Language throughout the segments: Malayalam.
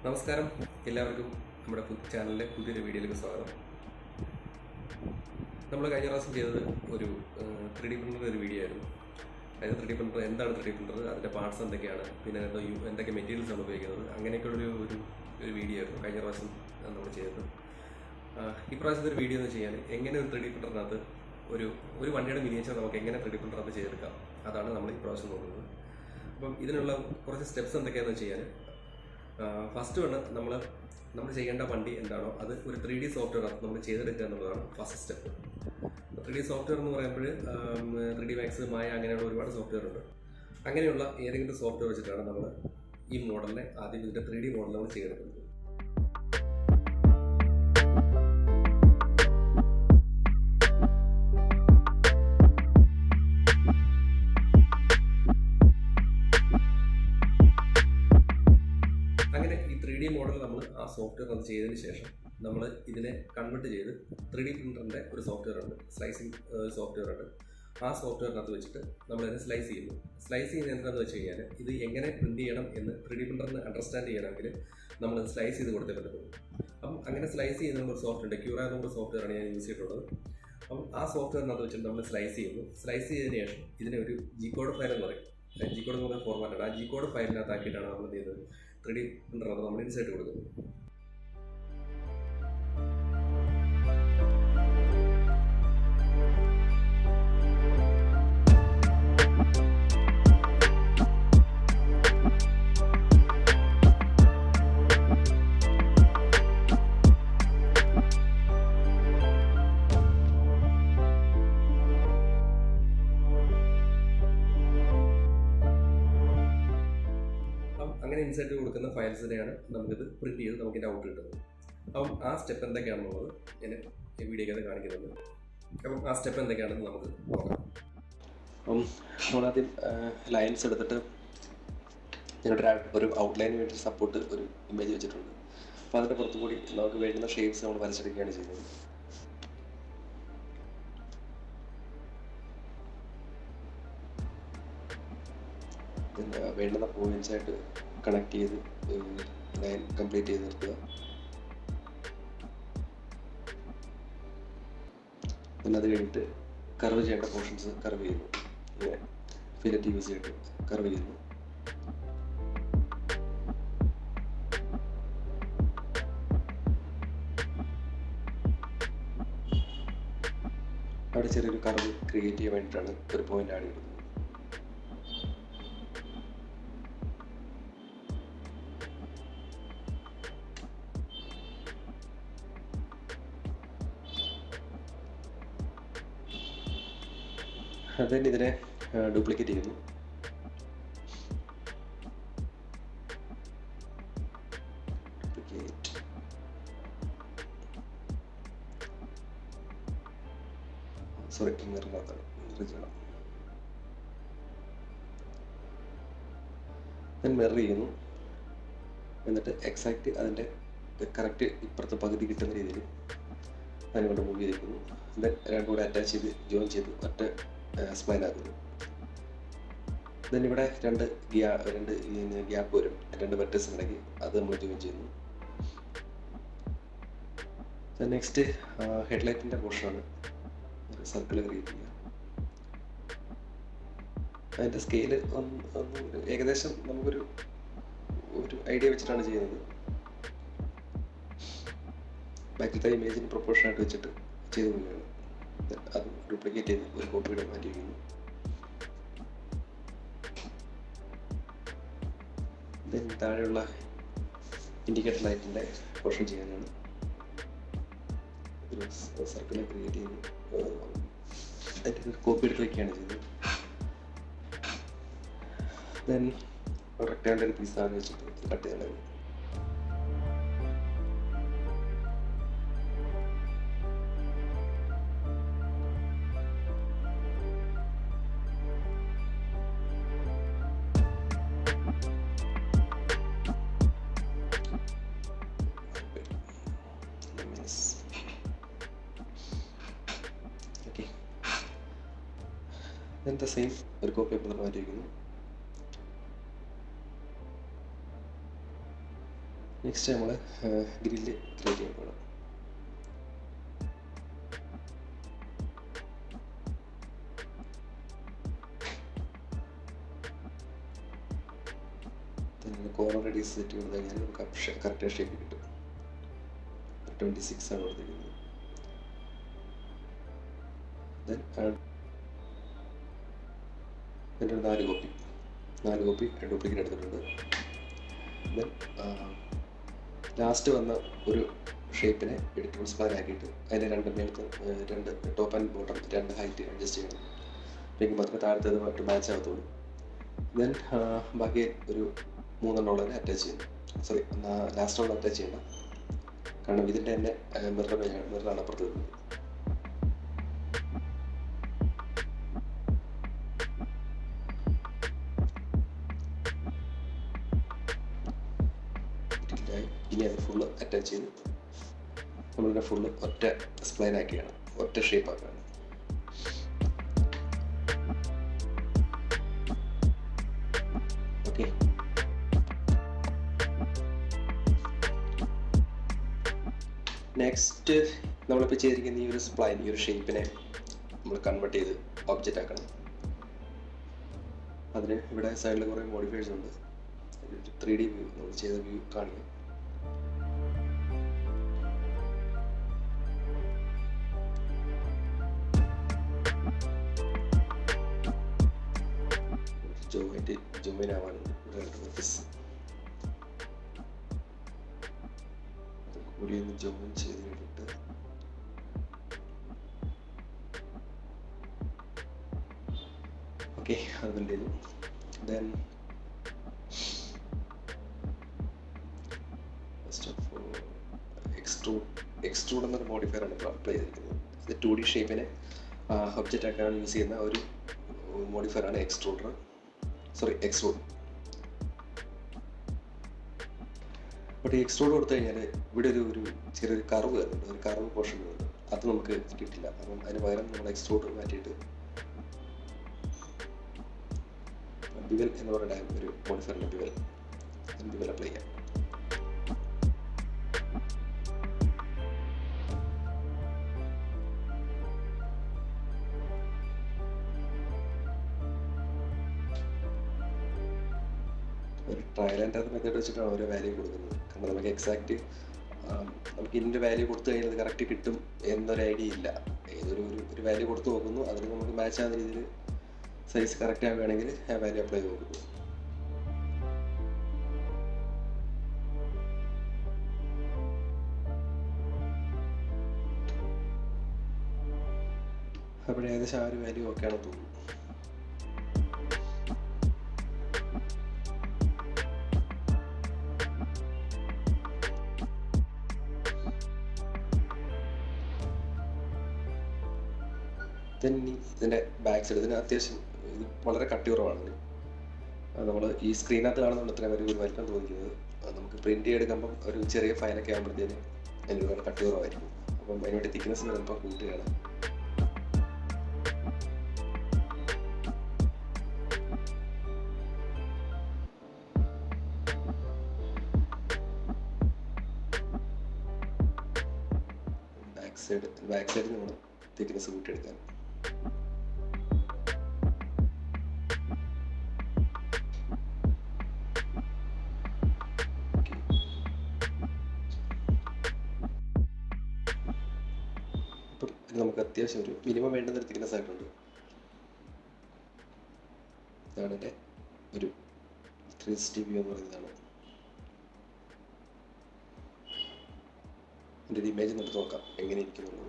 നമസ്കാരം, എല്ലാവർക്കും നമ്മുടെ ചാനലിലെ പുതിയൊരു വീഡിയോയിലേക്ക് സ്വാഗതം. നമ്മൾ കഴിഞ്ഞ പ്രാവശ്യം ചെയ്തത് ഒരു 3D പ്രിൻ്റർ ഒരു വീഡിയോ ആയിരുന്നു. അതായത് 3D പ്രിൻ്റർ എന്താണ് 3D പ്രിൻ്റർ, അതിൻ്റെ പാർട്സ് എന്തൊക്കെയാണ്, പിന്നെ എന്തൊക്കെ മെറ്റീരിയൽസ് ആണ് ഉപയോഗിക്കുന്നത്, അങ്ങനെയൊക്കെയുള്ളൊരു ഒരു വീഡിയോ ആയിരുന്നു കഴിഞ്ഞ പ്രാവശ്യം നമ്മൾ ചെയ്തത്. ഈ പ്രാവശ്യത്തെ ഒരു വീഡിയോ എന്ന് ചെയ്യാൻ എങ്ങനെ ഒരു 3D പ്രിൻ്ററിനകത്ത് ഒരു വണ്ടിയുടെ മിനിയേച്ചർ നമുക്ക് എങ്ങനെ 3D പ്രിൻ്ററിനകത്ത് ചെയ്തെടുക്കാം, അതാണ് നമ്മൾ ഈ പ്രാവശ്യം നോക്കുന്നത്. അപ്പം ഇതിനുള്ള കുറച്ച് സ്റ്റെപ്സ് എന്തൊക്കെയാണെന്ന് ചെയ്യാൻ ഫസ്റ്റ് വണ് നമ്മൾ ചെയ്യേണ്ട വണ്ടി എന്താണോ അത് ഒരു 3D സോഫ്റ്റ്വെയർ നമ്മൾ ചെയ്തെടുക്കുക എന്നുള്ളതാണ് ഫസ്റ്റ് സ്റ്റെപ്പ്. 3D സോഫ്റ്റ്വെയർ എന്ന് പറയുമ്പോൾ 3D മാക്സ്, മായ, അങ്ങനെയുള്ള ഒരുപാട് സോഫ്റ്റ്വെയർ ഉണ്ട്. അങ്ങനെയുള്ള ഏതെങ്കിലും സോഫ്റ്റ്വെയർ വെച്ചിട്ടാണ് നമ്മൾ ഈ മോഡലിനെ ആദ്യം ഇതിൻ്റെ 3D മോഡൽ നമ്മൾ ചെയ്തെടുക്കുന്നത്. അങ്ങനെ ഈ 3D മോഡൽ നമ്മൾ ആ സോഫ്റ്റ്വെയർ അത് ചെയ്തതിന് ശേഷം നമ്മൾ ഇതിനെ കൺവേർട്ട് ചെയ്ത് 3D പ്രിൻ്ററിൻ്റെ ഒരു സോഫ്റ്റ്വെയർ ഉണ്ട്, സ്ലൈസിങ് സോഫ്റ്റ്വെയർ ഉണ്ട്. ആ സോഫ്റ്റ്വെയറിനകത്ത് വെച്ചിട്ട് നമ്മളതിനെ സ്ലൈസ് ചെയ്യുന്നു. സ്ലൈസ് ചെയ്യുന്നത് എന്താണെന്ന് വെച്ച് കഴിഞ്ഞാൽ ഇത് എങ്ങനെ പ്രിൻറ്റ് ചെയ്യണം എന്ന് 3D പ്രിൻ്ററിന് അണ്ടർസ്റ്റാൻഡ് ചെയ്യണമെങ്കിൽ നമ്മൾ സ്ലൈസ് ചെയ്ത് കൊടുത്തേ പറ്റത്തുള്ളൂ. അപ്പം അങ്ങനെ സ്ലൈസ് ചെയ്യുന്ന ഒരു സോഫ്റ്റ്വെയർ ഉണ്ട്, ക്യൂറ എന്നൊരു സോഫ്റ്റ്വെയറാണ് ഞാൻ യൂസ് ചെയ്തിട്ടുള്ളത്. അപ്പം ആ സോഫ്റ്റ്വെയറിനകത്ത് വെച്ചിട്ട് നമ്മൾ സ്ലൈസ് ചെയ്യുന്നു. സ്ലൈസ് ചെയ്തതിന് ശേഷം ഇതിനെ ഒരു ജി കോഡ് ഫയൽ എന്ന് പറയും. ജി കോഡ് എന്ന് പറയുന്ന ഫോർമാറ്റാണ്. ആ ജി കോഡ് ഫയലിനകത്താക്കിയിട്ടാണ് നമ്മൾ എന്ത് ചെയ്യുന്നത്, 3D പ്രിൻ്ററിനകത്ത് നമ്മൾ ഇൻസേർട്ട് കൊടുക്കുന്നത്. അങ്ങനെ ഇൻസേർട്ട് കൊടുക്കുന്ന ഫയൽസിനെയാണ് നമുക്കിത് പ്രിൻറ്റ് ചെയ്ത് നമുക്കിൻ്റെ ഔട്ട് കിട്ടുന്നത്. അപ്പം ആ സ്റ്റെപ്പ് എന്തൊക്കെയാണെന്നുള്ളത് ഞാൻ വീഡിയോയ്ക്കകത്ത് കാണിക്കുന്നുണ്ട്. അപ്പം ആ സ്റ്റെപ്പ് എന്തൊക്കെയാണെന്ന് നമുക്ക് നോക്കാം. അപ്പം നമ്മളാദ്യം ലൈൻസ് എടുത്തിട്ട് ഞങ്ങളുടെ ഒരു ഔട്ട്ലൈന് വേണ്ടി സപ്പോർട്ട് ഒരു ഇമേജ് വെച്ചിട്ടുണ്ട്. അപ്പോൾ അതിൻ്റെ പുറത്തു കൂടി നമുക്ക് വേണ്ടുന്ന ഷേപ്സ് നമ്മൾ വരച്ചെടുക്കുകയാണ് ചെയ്യുന്നത്. പിന്നെ വേണ്ടുന്ന പോയിൻറ്റ്സായിട്ട് കണക്ട് ചെയ്ത് ലൈൻ കംപ്ലീറ്റ് ചെയ്ത് നിർത്തുക. പിന്നെ അത് കഴിഞ്ഞിട്ട് കർവ് ചെയ്യേണ്ട പോർഷൻസ് കർവ് ചെയ്യുന്നു. ഇങ്ങനെ ഫിലറ്റ് യൂസ് ചെയ്തിട്ട് കർവ് ചെയ്യുന്നു. അവിടെ ചെറിയൊരു കർവ് ക്രിയേറ്റ് ചെയ്യാൻ വേണ്ടിയിട്ടാണ് ഒരു പോയിന്റ് ആഡ് ചെയ്യുന്നത്. then ഇതിനെ ഡ്യൂപ്ലിക്കേറ്റ് ചെയ്യുന്നു. മിറർ ചെയ്യുന്നു. എന്നിട്ട് എക്സാക്റ്റ് അതിൻ്റെ കറക്റ്റ് ഇപ്പുറത്തെ പകുതി കിട്ടുന്ന രീതിയിൽ അതിനുകൊണ്ട് മൂവ് ചെയ്തിരിക്കുന്നു. ദെൻ രണ്ടും കൂടെ അറ്റാച്ച് ചെയ്ത് ജോയിൻ ചെയ്ത് ഒറ്റ സ്പ്ലൈൻ ആക്കുന്നു. ദെൻ ഇവിടെ രണ്ട് ഗ്യാപ്പ് വരും, രണ്ട് വെർട്ടീസ് ഉണ്ടെങ്കിൽ അത് നമ്മൾ ജോയിൻ ചെയ്യുന്നു. നെക്സ്റ്റ് ഹെഡ്ലൈറ്റിൻ്റെ പോർഷനാണ്, ഒരു സർക്കിൾ ക്രിയേറ്റ് ചെയ്യുക. അതിൻ്റെ സ്കെയില് ഏകദേശം നമുക്കൊരു ഐഡിയ വെച്ചിട്ടാണ് ചെയ്യുന്നത്. ബാക്കിലത്തെ ഇമേജിന് പ്രൊപ്പോർഷനായിട്ട് വെച്ചിട്ട് ചെയ്ത് പോവുകയാണ്. അത് ഡ്യൂപ്ലിക്കേറ്റ് ചെയ്ത് ഒരു കോപ്പിയുടെ മാറ്റി വയ്ക്കുന്നു. ദെൻ താഴെയുള്ള ഇൻഡിക്കേറ്റർ ലൈറ്റിൻ്റെ പോർഷൻ ചെയ്യാനാണ് ഒരു സർക്കിളെ ക്രിയേറ്റ് ചെയ്ത് അതിൻ്റെ കോപ്പി എടുത്ത് വയ്ക്കുകയാണ് ചെയ്തത്. ദെൻ റെക്ടാങ്കുലർ പീസാണ് വെച്ചിട്ട് കട്ട് ചെയ്യണം. then the same ഒരു കോപ്പി പേപ്പർ മാറ്റി വയ്ക്കുന്നു. നെക്സ്റ്റ് നമ്മൾ ഗ്രില്ല് ക്രിയേറ്റ് ചെയ്യാൻ പോകണം. കോർണർ റേഡിയസ് സെറ്റ് ചെയ്ത് കഴിഞ്ഞാൽ നമുക്ക് കറക്റ്റ് ഷേപ്പ് കിട്ടും. 26 ആണ് കൊടുത്തിരിക്കുന്നത്. ദെൻ 4 കോപ്പി ഡ്യൂപ്ലിക്കേറ്റ് എടുത്തിട്ടുണ്ട്. ദെൻ ലാസ്റ്റ് വന്ന ഒരു ഷേപ്പിനെ എഡിറ്റബിൾ സ്പ്ലൈൻ ആക്കിയിട്ട് അതിൻ്റെ രണ്ട് top and bottom 2 height adjust ചെയ്യണം. അല്ലെങ്കിൽ മാത്രമേ താഴത്തേതുമായിട്ട് മാച്ച് ആകത്തുള്ളൂ. ദെൻ ബാക്കി ഒരു 3 അറ്റാച്ച് ചെയ്യുന്നു. സോറി, ലാസ്റ്റ് ഉള്ള അറ്റാച്ച് ചെയ്യണം. കാരണം ഇതിൻ്റെ തന്നെ മിററാണ് അപ്പുറത്ത് വരുന്നത്. ഇനി അത് ഫുള്ള് അറ്റാച്ച് ചെയ്ത് നമ്മളിവിടെ ഫുള്ള് ഒറ്റ സ്പ്ലൈൻ ആക്കിയാണ്, ഒറ്റ ഷേപ്പ് ആക്കുകയാണ്. ഓക്കെ, നെക്സ്റ്റ് നമ്മളിപ്പോൾ ചെയ്തിരിക്കുന്ന ഈ ഒരു സ്പ്ലൈൻ, ഈ ഒരു ഷേപ്പിനെ നമ്മൾ കൺവേർട്ട് ചെയ്ത് ഒബ്ജക്റ്റ് ആക്കണം. അതിന് ഇവിടെ സൈഡിൽ കുറേ മോഡിഫൈസ് ഉണ്ട്. 3D വ്യൂ, നമ്മൾ ചെയ്ത വ്യൂ കാണിക്കും. ജോയിൻ ആവാനുണ്ട് കൂടി ഒന്ന് ജോയിൻ ചെയ്ത് കഴിഞ്ഞിട്ട് ഓക്കെ, അത് ബിൽഡ് ചെയ്തു. Then first of all extrude എന്നൊരു മോഡിഫയർ ആണ് ഇപ്പോൾ അപ്ലൈ ചെയ്തിരിക്കുന്നത്. ഇത് 2D ഷേപ്പിനെ ഒബ്ജക്റ്റ് ആക്കാനാണ് യൂസ് ചെയ്യുന്ന ഒരു മോഡിഫയർ ആണ് എക്സ്ട്രൂഡ്. ബട്ട് ഈ എക്സ്ട്രൂഡ് കൊടുത്തു കഴിഞ്ഞാൽ ഇവിടെ ഒരു ചെറിയൊരു കർവ് വരുന്നുണ്ട്, ഒരു കർവ് പോർഷൻ വരുന്നുണ്ട്. അത് നമുക്ക് കിട്ടില്ല. അപ്പം അതിന് പകരം നമ്മൾ എക്സ്ട്രൂഡ് മാറ്റിയിട്ട് ബിവൽ എന്ന് പറയുന്ന ഒരു മോഡിഫയറിൻ്റെ ബിവൽ അപ്ലൈ ചെയ്യാം. ഒരു ട്രയൽ ആൻഡ് എറർ മെത്തേഡ് വെച്ചിട്ടാണ് ഓരോ വാല്യൂ കൊടുക്കുന്നത്. കാരണം നമുക്ക് എക്സാക്റ്റ് നമുക്ക് ഇതിൻ്റെ വാല്യൂ കൊടുത്തു കഴിഞ്ഞാൽ അത് കറക്റ്റ് കിട്ടും എന്നൊരു ഐഡിയ ഇല്ല. ഒരു വാല്യൂ കൊടുത്ത് നോക്കുന്നു, അതിന് നമുക്ക് മാച്ച് ആവുന്ന രീതിയിൽ സൈസ് കറക്റ്റ് ആവുകയാണെങ്കിൽ ആ വാല്യൂ അപ്ലൈ ചെയ്ത് കൊടുക്കുന്നു. അപ്പോൾ ഏകദേശം ആ ഒരു വാല്യൂ ഓക്കെ ആണെന്ന് തോന്നുന്നു. ഇതിൻ്റെ ബാക്ക് സൈഡ്, ഇതിന് അത്യാവശ്യം ഇത് വളരെ കട്ടി കുറവാണ്. നമ്മൾ ഈ സ്ക്രീനകത്ത് കാണുന്നുണ്ട് ഇത്ര ഒരു വലിപ്പം തോന്നിക്കുന്നത്. നമുക്ക് പ്രിന്റ് ചെയ്തെടുക്കുമ്പം ഒരു ചെറിയ ഫയലൊക്കെ ആകുമ്പോഴത്തേന് അതിന് ഒരുപാട് കട്ടി കുറവായിരിക്കും. അപ്പം അതിനുവേണ്ടി തിക്നെസ് വരുമ്പോൾ കൂട്ടുകയാണ്. ബാക്ക് സൈഡിൽ നമ്മൾ തിക്നെസ് കൂട്ടിയെടുക്കാൻ. നമുക്ക് അത്യാവശ്യം ഒരു മിനിമം വേണ്ടുന്ന ഒരു തിക്നെസ് ആയിട്ടുണ്ട്. ഇതാണ് എൻ്റെ ഒരു 360 വ്യൂ എന്ന് പറയുന്നതാണ്. എൻ്റെ ഒരു ഇമേജ് നമുക്ക് നോക്കാം എങ്ങനെ ഇരിക്കുന്നുള്ളത്.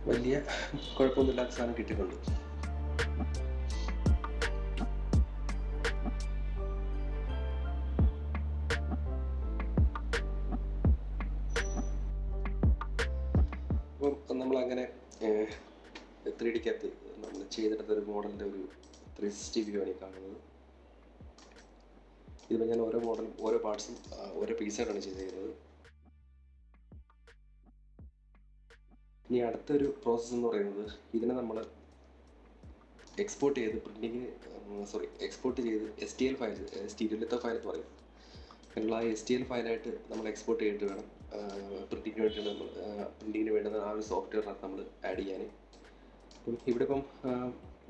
വലിയ കുഴപ്പമൊന്നുമില്ലാത്ത സാധനം കിട്ടിയിട്ടുണ്ട്. അപ്പം നമ്മളങ്ങനെ 3Dക്കകത്ത് നമ്മൾ ചെയ്തെടുത്തൊരു മോഡലിൻ്റെ ഒരു 360 വ്യൂ ആണ് ഈ കാണുന്നത്. ഇതിപ്പോൾ ഞാൻ ഓരോ മോഡലും ഓരോ പാർട്സും ഓരോ പീസായിട്ടാണ് ചെയ്തിരിക്കുന്നത്. ഇനി അടുത്തൊരു പ്രോസസ്സ് എന്ന് പറയുന്നത്, ഇതിനെ നമ്മൾ എക്സ്പോർട്ട് ചെയ്ത് എക്സ്പോർട്ട് ചെയ്ത് STL ഫയൽ, സ്റ്റീരിയോലിത്തോ ഫയൽ എന്ന് പറയും. അതിനുള്ള STL ഫയലായിട്ട് നമ്മൾ എക്സ്പോർട്ട് ചെയ്തിട്ട് വേണം പ്രിൻറ്റിങ്ങിന് വേണ്ടുന്ന ആ ഒരു സോഫ്റ്റ്വെയറിനകത്ത് നമ്മൾ ആഡ് ചെയ്യാൻ. അപ്പം ഇവിടെ ഇപ്പം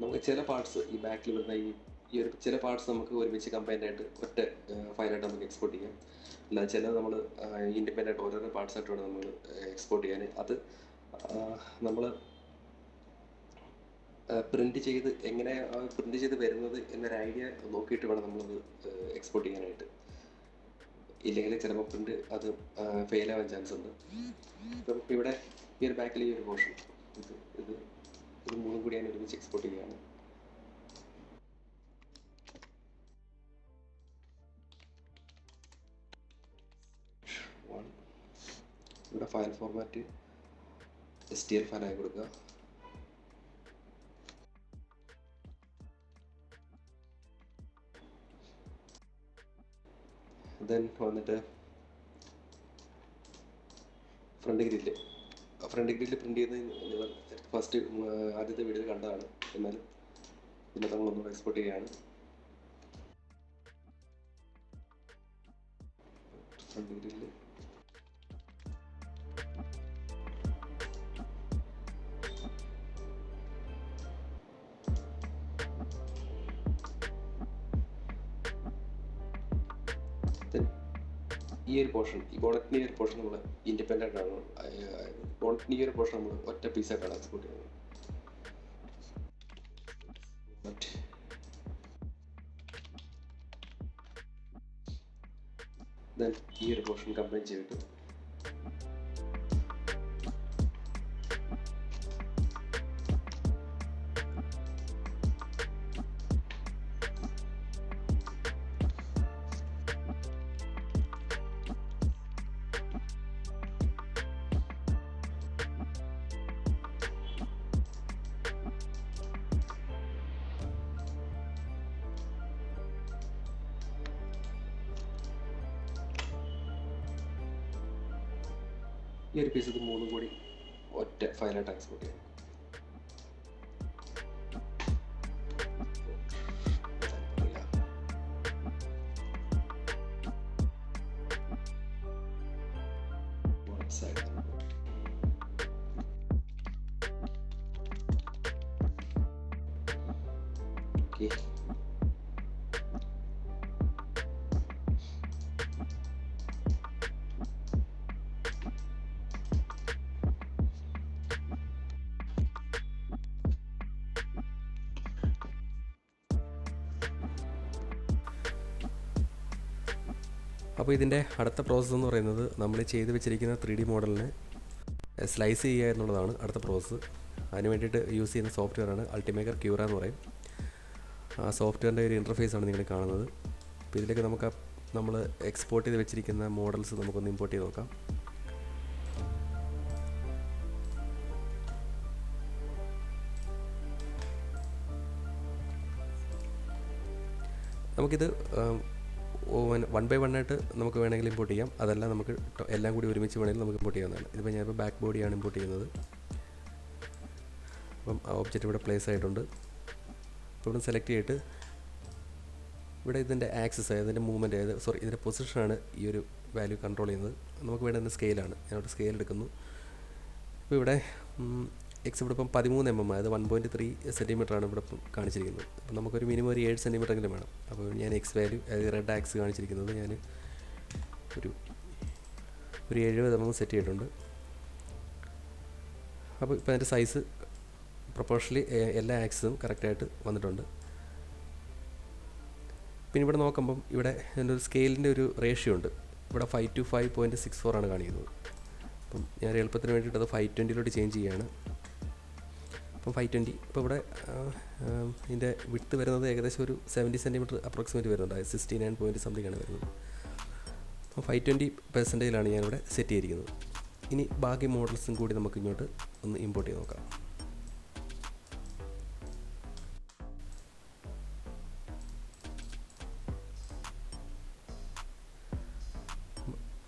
നമുക്ക് ചില പാർട്സ് ഈ ബാക്കിൽ വരുന്ന ഈ ഒരു ചില പാർട്സ് നമുക്ക് ഒരുമിച്ച് കമ്പൈൻഡായിട്ട് ഒറ്റ ഫയലായിട്ട് നമുക്ക് എക്സ്പോർട്ട് ചെയ്യാം. അല്ലാതെ ചിലത് നമ്മൾ ഇൻഡിപെൻഡൻ്റ് ഓരോരോ പാർട്സായിട്ട് വേണം നമ്മൾ എക്സ്പോർട്ട് ചെയ്യാൻ. അത് നമ്മൾ പ്രിൻറ്റ് ചെയ്ത് എങ്ങനെ പ്രിൻറ്റ് ചെയ്ത് വരുന്നത് എന്നൊരു ഐഡിയ നോക്കിയിട്ട് വേണം നമ്മളത് എക്സ്പോർട്ട് ചെയ്യാനായിട്ട്. ഇല്ലെങ്കിൽ ചിലപ്പോൾ പ്രിൻറ്റ് അത് ഫെയിലാവാൻ ചാൻസ് ഉണ്ട്. ഇപ്പം ഇവിടെ ഈ ഒരു ബാക്കിൽ ഈ ഒരു പോർഷൻ ഇത് മൂന്നും കൂടി ഞാൻ ഒരുമിച്ച് എക്സ്പോർട്ട് ചെയ്യുകയാണ്. ഇവിടെ ഫയൽ ഫോർമാറ്റ് STL ഫയലായി കൊടുക്കുക. ദെൻ വന്നിട്ട് ഫ്രണ്ട് ഗ്രില്ല് പ്രിൻറ്റ് ചെയ്ത് നിങ്ങൾ ഫസ്റ്റ് ആദ്യത്തെ വീഡിയോയിൽ കണ്ടതാണ്. എന്നാലും പിന്നെ നമ്മളൊന്നുകൂടെ എക്സ്പോർട്ട് ചെയ്യുകയാണ്. ഫ്രണ്ട് ഗ്രില്ല് ഈ ഒരു പോർഷൻ, ഈ ബോണറ്റിൻ്റെ ഈ ഒരു പോർഷൻ നമ്മൾ ഇൻഡിപെൻഡൻ്റ് ആണ്. ബോണറ്റിൻ്റെ ഈ ഒരു പോർഷൻ നമ്മൾ ഒറ്റ പീസായിട്ടാണ് എക്സ്പോർട്ട് ചെയ്യുന്നത്. ദെൻ ഈ ഒരു പോർഷൻ കമ്പൈൻ ചെയ്തിട്ട് ഈ ഒരു പീസ് ഇത് മൂന്നും കൂടി ഒറ്റ ഫയലായിട്ട് എക്സ്പോർട്ട് ചെയ്യാം. ഓക്കെ, അപ്പോൾ ഇതിൻ്റെ അടുത്ത പ്രോസസ്സ് എന്ന് പറയുന്നത് നമ്മൾ ചെയ്ത് വെച്ചിരിക്കുന്ന 3D മോഡലിനെ സ്ലൈസ് ചെയ്യുക എന്നുള്ളതാണ് അടുത്ത പ്രോസസ്സ്. അതിന് വേണ്ടിയിട്ട് യൂസ് ചെയ്യുന്ന സോഫ്റ്റ്വെയറാണ് അൾട്ടിമേക്കർ ക്യൂറ എന്ന് പറയും. ആ സോഫ്റ്റ്വെയറിൻ്റെ ഒരു ഇൻ്റർഫേസാണ് നിങ്ങൾ കാണുന്നത്. അപ്പോൾ ഇതിലേക്ക് നമുക്ക് നമ്മൾ എക്സ്പോർട്ട് ചെയ്ത് വെച്ചിരിക്കുന്ന മോഡൽസ് നമുക്കൊന്ന് ഇമ്പോർട്ട് ചെയ്ത് നോക്കാം. നമുക്കിത് 1 by 1 ആയിട്ട് നമുക്ക് വേണമെങ്കിൽ ഇമ്പോർട്ട് ചെയ്യാം. അതല്ല നമുക്ക് എല്ലാം കൂടി ഒരുമിച്ച് വേണമെങ്കിൽ നമുക്ക് ഇമ്പോർട്ട് ചെയ്യാവുന്നതാണ്. ഇതിപ്പോൾ ഞാനിപ്പോൾ ബാക്ക് ബോഡിയാണ് ഇമ്പോർട്ട് ചെയ്യുന്നത്. അപ്പം ആ ഒബ്ജക്റ്റ് ഇവിടെ പ്ലേസ് ആയിട്ടുണ്ട്. അപ്പോൾ ഇവിടെ സെലക്ട് ചെയ്തിട്ട് ഇവിടെ ഇതിൻ്റെ ആക്സസ്, ഇതിൻ്റെ മൂവ്മെൻറ്റ്, ഇതിൻ്റെ പൊസിഷനാണ് ഈ ഒരു വാല്യൂ കൺട്രോൾ ചെയ്യുന്നത്. നമുക്ക് വേണ്ടുന്ന സ്കെയിലാണ്. ഞാനിവിടെ സ്കെയിൽ എടുക്കുന്നു. ഇപ്പോൾ ഇവിടെ എക്സ് ഇവിടെ ഇപ്പം 13 mm, അതായത് 1.3 സെൻറ്റിമീറ്ററാണ് ഇവിടെ കാണിച്ചിരിക്കുന്നത്. അപ്പം നമുക്കൊരു മിനിമം ഒരു 7 സെൻറ്റിമീറ്ററെങ്കിലും വേണം. അപ്പോൾ ഞാൻ എക്സ് വാല്യൂ, അതായത് റെഡ് ആക്സ് കാണിച്ചിരിക്കുന്നത് ഞാൻ ഒരു 70 mm സെറ്റ് ചെയ്തിട്ടുണ്ട്. അപ്പോൾ ഇപ്പോൾ അതിൻ്റെ സൈസ് പ്രൊപ്പോർഷണലി എല്ലാ ആക്സും കറക്റ്റായിട്ട് വന്നിട്ടുണ്ട്. പിന്നെ ഇവിടെ നോക്കുമ്പം ഇവിടെ എൻ്റെ ഒരു സ്കെയിലിൻ്റെ ഒരു റേഷ്യോ ഉണ്ട്. ഇവിടെ 5:5.64 ആണ് കാണിക്കുന്നത്. അപ്പം ഞാൻ എളുപ്പത്തിന് വേണ്ടിയിട്ട് അത് 520 ചേഞ്ച് ചെയ്യുകയാണ്. അപ്പം 520. ഇപ്പോൾ ഇവിടെ ഇതിൻ്റെ വിഡ്ത്ത് വരുന്നത് ഏകദേശം ഒരു 70 സെൻറ്റിമീറ്റർ അപ്രോക്സിമേറ്റ് വരുന്നുണ്ട്. 69 പോയിൻറ്റ് സംതിങ് ആണ് വരുന്നത്. അപ്പോൾ 520% ഞാനിവിടെ സെറ്റ് ചെയ്തിരിക്കുന്നത്. ഇനി ബാക്കി മോഡൽസും കൂടി നമുക്ക് ഇങ്ങോട്ട് ഒന്ന് ഇമ്പോർട്ട് ചെയ്ത് നോക്കാം.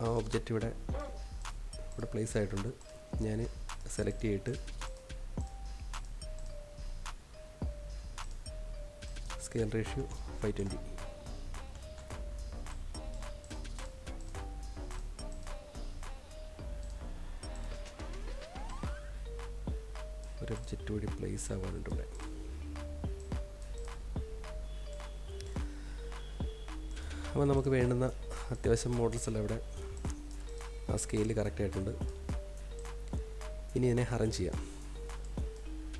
ആ ഒബ്ജക്റ്റ് ഇവിടെ പ്ലേസ് ആയിട്ടുണ്ട്. ഞാൻ സെലക്ട് ചെയ്തിട്ട് സ്കെയിൽ റേഷ്യോ 520. ഒരു ഒബ്ജക്റ്റ് കൂടി പ്ലേസ് ആവാനുണ്ട് ഇവിടെ. അപ്പോൾ നമുക്ക് വേണ്ടുന്ന അത്യാവശ്യം മോഡൽസ് എല്ലാം ഇവിടെ ആ സ്കെയിൽ കറക്റ്റ് ആയിട്ടുണ്ട്. ഇനി ഇതിനെ അറേഞ്ച് ചെയ്യാം.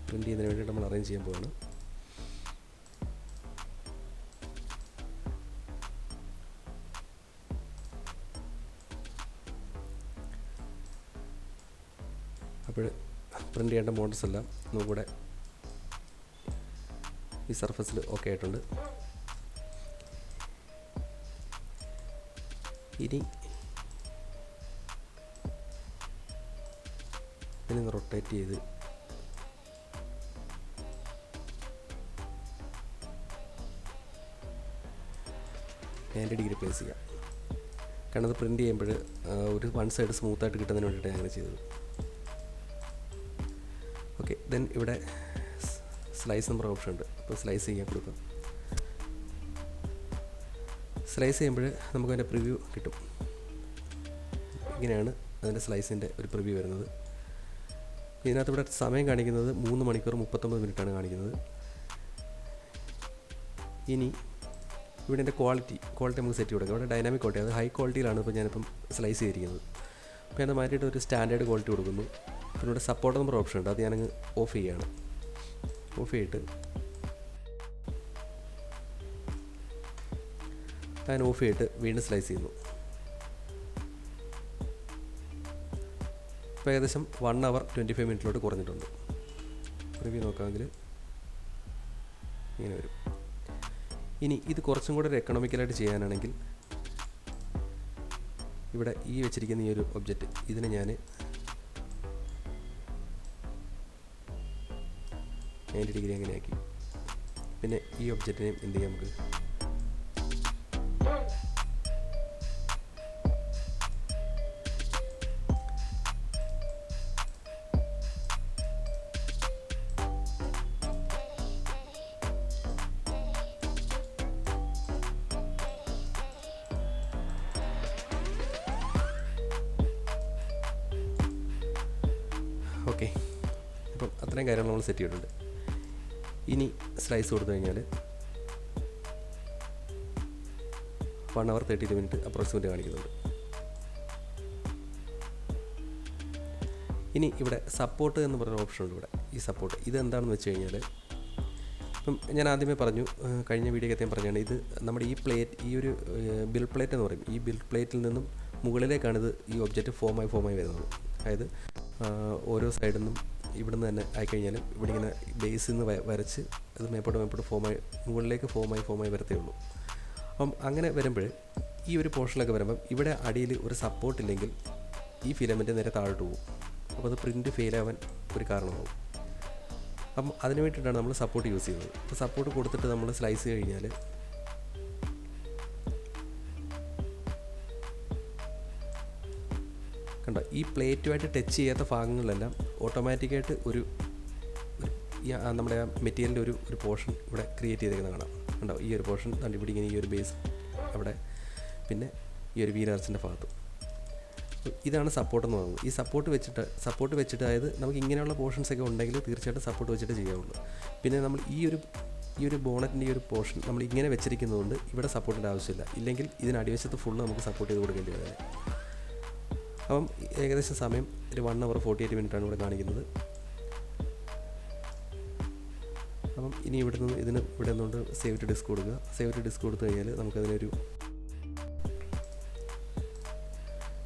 പ്രിൻ്റ് ചെയ്യുന്നതിന് വേണ്ടി നമ്മൾ അറേഞ്ച് ചെയ്യാൻ പോവാണ്. അപ്പോൾ പ്രിൻ്റ് ചെയ്യേണ്ട മോഡൽസ് എല്ലാം നമുക്കിവിടെ ഈ സർഫസിൽ ഓക്കെ ആയിട്ടുണ്ട്. ഇനി ഇതിനൊന്ന് റൊട്ടേറ്റ് ചെയ്ത് ഡിഗ്രി പ്ലേസ് ചെയ്യാം. കാരണം അത് പ്രിൻ്റ് ചെയ്യുമ്പോൾ ഒരു വൺ സൈഡ് സ്മൂത്തായിട്ട് കിട്ടുന്നതിന് വേണ്ടിയിട്ടാണ് അങ്ങനെ ചെയ്തത്. ഓക്കെ, ദെൻ ഇവിടെ സ്ലൈസ് നമ്പർ ഓപ്ഷൻ ഉണ്ട്. അപ്പോൾ സ്ലൈസ് ചെയ്യാൻ കൊടുക്കാം. സ്ലൈസ് ചെയ്യുമ്പോൾ നമുക്ക് അതിൻ്റെ പ്രിവ്യൂ കിട്ടും. ഇങ്ങനെയാണ് അതിൻ്റെ സ്ലൈസിൻ്റെ ഒരു പ്രിവ്യൂ വരുന്നത്. ഇതിനകത്ത് ഇവിടെ സമയം കാണിക്കുന്നത് 3 മണിക്കൂർ 39 മിനിറ്റാണ് കാണിക്കുന്നത്. ഇനി ഇവിടെ എൻ്റെ ക്വാളിറ്റി നമുക്ക് സെറ്റ് കൊടുക്കാം. ഇവിടെ ഡൈനാമിക് ക്വാളിറ്റി, അത് ഹൈ ക്വാളിറ്റിയിലാണ് ഇപ്പോൾ ഞാനിപ്പം സ്ലൈസ് ചെയ്തിരിക്കുന്നത്. അപ്പോൾ ഞാൻ മാറ്റിയിട്ട് ഒരു സ്റ്റാൻഡേർഡ് ക്വാളിറ്റി കൊടുക്കുന്നു. പിന്നെ ഇവിടെ സപ്പോർട്ട് നമ്പർ ഓപ്ഷൻ ഉണ്ട്. അത് ഞാനങ്ങ് ഓഫ് ചെയ്യുകയാണ്. ഓഫ് ചെയ്തിട്ട് ഞാൻ ഓഫ് ചെയ്തിട്ട് വീണ്ടും സ്ലൈസ് ചെയ്യുന്നു. ഇപ്പോൾ ഏകദേശം 1 hour 25 മിനിറ്റിലോട്ട് കുറഞ്ഞിട്ടുണ്ട്. റിവ്യൂ നോക്കാമെങ്കിൽ ഇങ്ങനെ വരും. ഇനി ഇത് കുറച്ചും കൂടെ ഒരു എക്കണോമിക്കലായിട്ട് ചെയ്യാനാണെങ്കിൽ ഇവിടെ ഈ വെച്ചിരിക്കുന്ന ഈ ഒരു ഒബ്ജക്റ്റ് ഇതിനെ ഞാൻ 90 ഡിഗ്രി അങ്ങനെ ആക്കി. പിന്നെ ഈ ഒബ്ജക്റ്റിനെയും എന്ത് ചെയ്യാം, നമുക്ക് ഓക്കെ. അപ്പം അത്രയും കാര്യങ്ങൾ നമ്മൾ സെറ്റ് ചെയ്തിട്ടുണ്ട്. ഇനി സ്ലൈസ് കൊടുത്തു കഴിഞ്ഞാൽ 1 hour 32 മിനിറ്റ് അപ്രോക്സിമേറ്റ് കാണിക്കുന്നുണ്ട്. ഇനി ഇവിടെ സപ്പോർട്ട് എന്ന് പറഞ്ഞ ഓപ്ഷൻ ഉണ്ട്. ഇവിടെ ഈ സപ്പോർട്ട് ഇതെന്താണെന്ന് വെച്ച് കഴിഞ്ഞാൽ, ഇപ്പം ഞാൻ ആദ്യമേ പറഞ്ഞു, കഴിഞ്ഞ വീഡിയോക്കകത്ത് ഞാൻ പറഞ്ഞാണ്, ഇത് നമ്മുടെ ഈ പ്ലേറ്റ്, ഈ ഒരു ബിൽ പ്ലേറ്റ് എന്ന് പറയും, ഈ ബിൽ പ്ലേറ്റിൽ നിന്നും മുകളിലേക്കാണിത് ഈ ഒബ്ജക്റ്റ് ഫോമായി വരുന്നത്. അതായത് ഓരോ സൈഡിൽ നിന്നും ഇവിടുന്ന് തന്നെ ആയിക്കഴിഞ്ഞാലും ഇവിടെ ഇങ്ങനെ ബേസിൽ നിന്ന് വരച്ച് അത് മേപ്പോട്ട് മുകളിലേക്ക് ഫോമായി വരത്തേ ഉള്ളൂ. അപ്പം അങ്ങനെ വരുമ്പോൾ ഈ ഒരു പോർഷനിലൊക്കെ വരുമ്പം ഇവിടെ അടിയിൽ ഒരു സപ്പോർട്ട് ഇല്ലെങ്കിൽ ഈ ഫിലമെൻറ്റ് നേരെ താഴോട്ട് പോകും. അപ്പോൾ അത് പ്രിൻറ്റ് ഫെയിലാവാൻ ഒരു കാരണമാകും. അപ്പം അതിന് വേണ്ടിയിട്ടാണ് നമ്മൾ സപ്പോർട്ട് യൂസ് ചെയ്യുന്നത്. അപ്പോൾ സപ്പോർട്ട് കൊടുത്തിട്ട് നമ്മൾ സ്ലൈസ് കഴിഞ്ഞാൽ കണ്ടോ, ഈ പ്ലേറ്റുമായിട്ട് ടച്ച് ചെയ്യാത്ത ഭാഗങ്ങളിലെല്ലാം ഓട്ടോമാറ്റിക്കായിട്ട് നമ്മുടെ ആ മെറ്റീരിയലിൻ്റെ ഒരു പോർഷൻ ഇവിടെ ക്രിയേറ്റ് ചെയ്തേക്കുന്നത് കാണാം. കണ്ടോ, ഈ ഒരു പോർഷൻ കണ്ടുപിടിക്കുന്ന ഈ ഒരു ബേസ് അവിടെ, പിന്നെ ഈ ഒരു വീലാർച്ചിൻ്റെ ഭാഗത്ത്. ഇതാണ് സപ്പോർട്ട് എന്ന് പറയുന്നത്. ഈ സപ്പോർട്ട് വെച്ചിട്ട് അതായത് നമുക്ക് ഇങ്ങനെയുള്ള പോർഷൻസൊക്കെ ഉണ്ടെങ്കിൽ തീർച്ചയായിട്ടും സപ്പോർട്ട് വെച്ചിട്ട് ചെയ്യാവുള്ളൂ. പിന്നെ നമ്മൾ ഈ ഒരു ബോണറ്റിൻ്റെ ഈ ഒരു പോർഷൻ നമ്മൾ ഇങ്ങനെ വെച്ചിരിക്കുന്നതുകൊണ്ട് ഇവിടെ സപ്പോർട്ടിൻ്റെ ആവശ്യമില്ല. ഇല്ലെങ്കിൽ ഇതിന് അടിവശത്ത് ഫുള്ള് നമുക്ക് സപ്പോർട്ട് ചെയ്ത് കൊടുക്കേണ്ടി വരും. അപ്പം ഏകദേശം സമയം ഒരു 1 hour 48 മിനിറ്റാണ് ഇവിടെ കാണിക്കുന്നത്. അപ്പം ഇനി ഇവിടെ നിന്നുകൊണ്ട് സേവ് ടു ഡിസ്ക് കൊടുക്കുക. സേവ് ടു ഡിസ്ക് കൊടുത്തു കഴിഞ്ഞാൽ നമുക്കതിനൊരു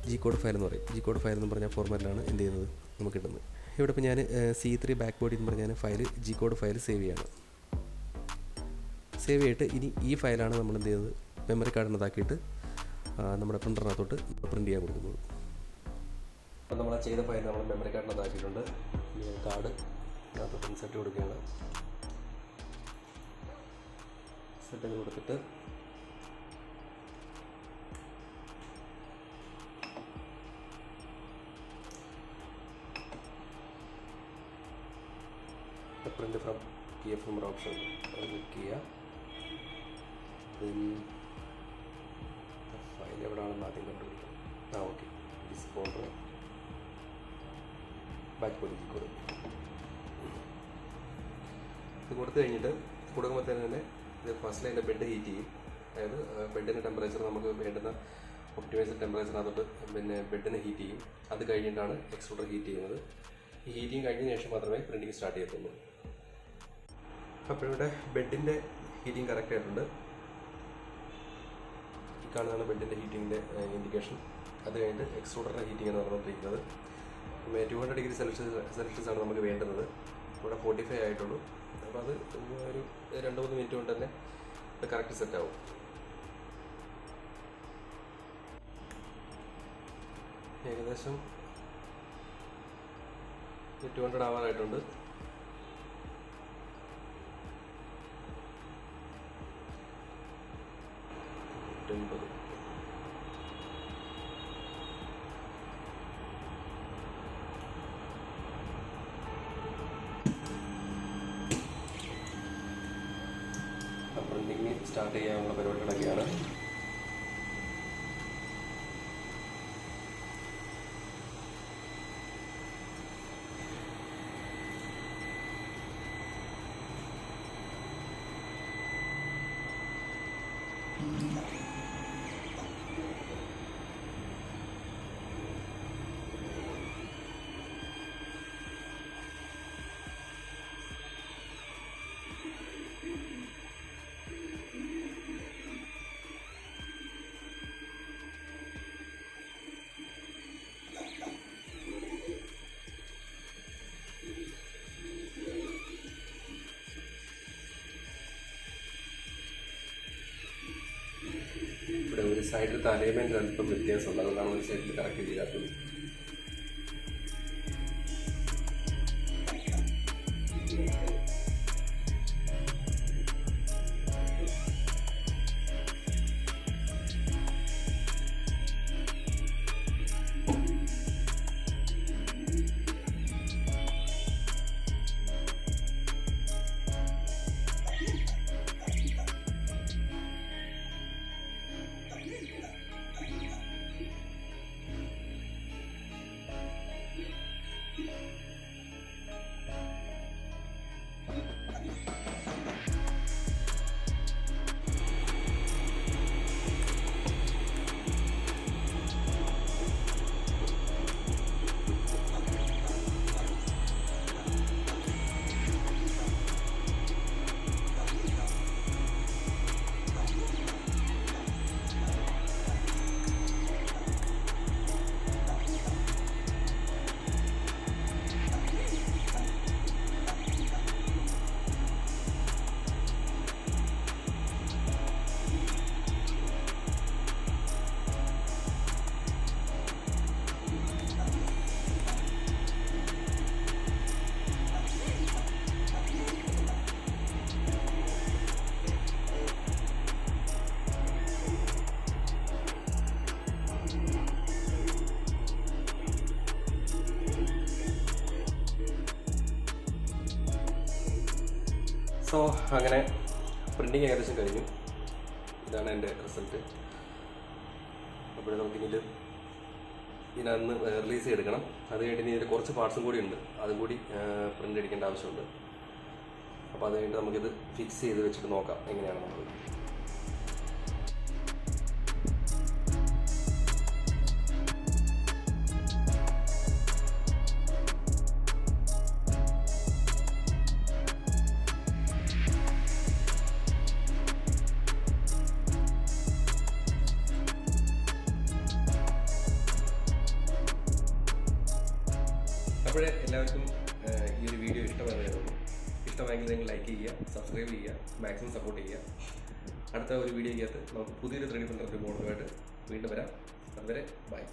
ജി കോഡ് ഫയൽ എന്ന് പറയും. ജി കോഡ് ഫയൽ എന്ന് പറഞ്ഞാൽ ഫോർമാറ്റിലാണ് എന്ത് ചെയ്യുന്നത് നമുക്ക് കിട്ടുന്നത്. ഇവിടെ ഇപ്പോൾ ഞാൻ C3 ബാക്ക് ബോഡി എന്ന് പറഞ്ഞാൽ file G code file save ചെയ്യാണ്. സേവ് ചെയ്തിട്ട് ഇനി ഈ ഫയലാണ് നമ്മൾ എന്ത് ചെയ്യുന്നത്, മെമ്മറി കാർഡിനകത്താക്കിയിട്ട് നമ്മുടെ പ്രിൻ്ററിനകത്തോട്ട് പ്രിൻ്റ് ചെയ്യാൻ കൊടുക്കുന്നത്. അപ്പോൾ നമ്മൾ ചെയ്ത ഫയൽ നമ്മൾ മെമ്മറി കാർഡിനകത്താക്കിയിട്ടുണ്ട്. ഇനി കാർഡ് അതിനകത്തോട്ട് ഇൻസെർട്ട് കൊടുക്കുകയാണ്. സെറ്റ് ചെയ്ത് കൊടുത്തിട്ട് print from PF number option അത് ക്ലിക്ക് ചെയ്യുക. ഫയൽ എവിടെയാണെന്ന് ആദ്യം കണ്ടുപിടിക്കണം. ഓക്കെ, ദിസ് ഫോൾഡർ ബാക്ക് കൊടുക്കും. ഇത് കൊടുത്തു കഴിഞ്ഞിട്ട് കൊടുക്കുമ്പോഴത്തേന് തന്നെ ഇത് ഫസ്റ്റിൽ അതിൻ്റെ ബെഡ് ഹീറ്റ് ചെയ്യും. അതായത് ബെഡിൻ്റെ ടെമ്പറേച്ചർ നമുക്ക് വേണ്ടുന്ന ഒപ്റ്റിമൈസ്ഡ് ടെമ്പറേച്ചറിനകത്തോട്ട് പിന്നെ ബെഡിനെ ഹീറ്റ് ചെയ്യും. അത് കഴിഞ്ഞിട്ടാണ് എക്സ്ട്രൂഡർ ഹീറ്റ് ചെയ്യുന്നത്. ഈ ഹീറ്റിങ് കഴിഞ്ഞതിന് ശേഷം മാത്രമേ പ്രിൻറ്റിങ് സ്റ്റാർട്ട് ചെയ്യത്തുള്ളൂ. അപ്പോൾ ഇവിടെ ബെഡിൻ്റെ ഹീറ്റിംഗ് കറക്റ്റ് ആയിട്ടുണ്ട്. ഈ കാണുന്നതാണ് ബെഡിൻ്റെ ഹീറ്റിങ്ങിൻ്റെ ഇൻഡിക്കേഷൻ. അത് കഴിഞ്ഞിട്ട് എക്സ്ട്രൂഡറിൻ്റെ ഹീറ്റിംഗ് എന്ന് പറഞ്ഞുകൊണ്ടിരിക്കുന്നത് 200 ഡിഗ്രി സെൽഷ്യസ് ആണ് നമുക്ക് വേണ്ടുന്നത്. ഇവിടെ 45 ആയിട്ടുള്ളൂ. അപ്പോൾ അത് ഒരു 2-3 മിനിറ്റ് കൊണ്ട് തന്നെ ഇത് കറക്റ്റ് സെറ്റ് ആവും. ഏകദേശം 200 ആവാറായിട്ടുണ്ട്. പ്രിന്റിങ് സ്റ്റാർട്ട് ചെയ്യാനുള്ള പരിപാടികളൊക്കെയാണ്. ഇവിടെ ഒരു സൈഡിലത്തെ അലൈൻമെൻറ്റ് അല്പം വ്യത്യാസമുണ്ട്. അതുകൊണ്ടാണ് ഒരു സൈഡിൽ കറക്റ്റ് ചെയ്യാത്തത്. സോ അങ്ങനെ പ്രിൻറ്റിങ് ഏകദേശം കഴിഞ്ഞു. ഇതാണ് എൻ്റെ റിസൾട്ട്. അപ്പോൾ നമുക്കിത് ഇതിനകത്ത് റിലീസ് ചെയ്തെടുക്കണം. അത് കഴിഞ്ഞിട്ട് ഇതിൽ കുറച്ച് പാർട്സും കൂടി ഉണ്ട്. അതും കൂടി പ്രിൻ്റ് അടിക്കേണ്ട ആവശ്യമുണ്ട്. അപ്പോൾ അത് കഴിഞ്ഞിട്ട് നമുക്കിത് ഫിക്സ് ചെയ്ത് വെച്ചിട്ട് നോക്കാം എങ്ങനെയാണ് നമ്മൾ. അപ്പോഴേ എല്ലാവർക്കും ഈ ഒരു വീഡിയോ ഇഷ്ടമായെങ്കിൽ നിങ്ങൾ ലൈക്ക് ചെയ്യുക, സബ്സ്ക്രൈബ് ചെയ്യുക, മാക്സിമം സപ്പോർട്ട് ചെയ്യുക. അടുത്ത ഒരു വീഡിയോയ്ക്കകത്ത് നമുക്ക് പുതിയൊരു 3D പ്രിൻ്റർ മോഡലുമായിട്ട് വീണ്ടും വരാം. അതുവരെ ബൈ.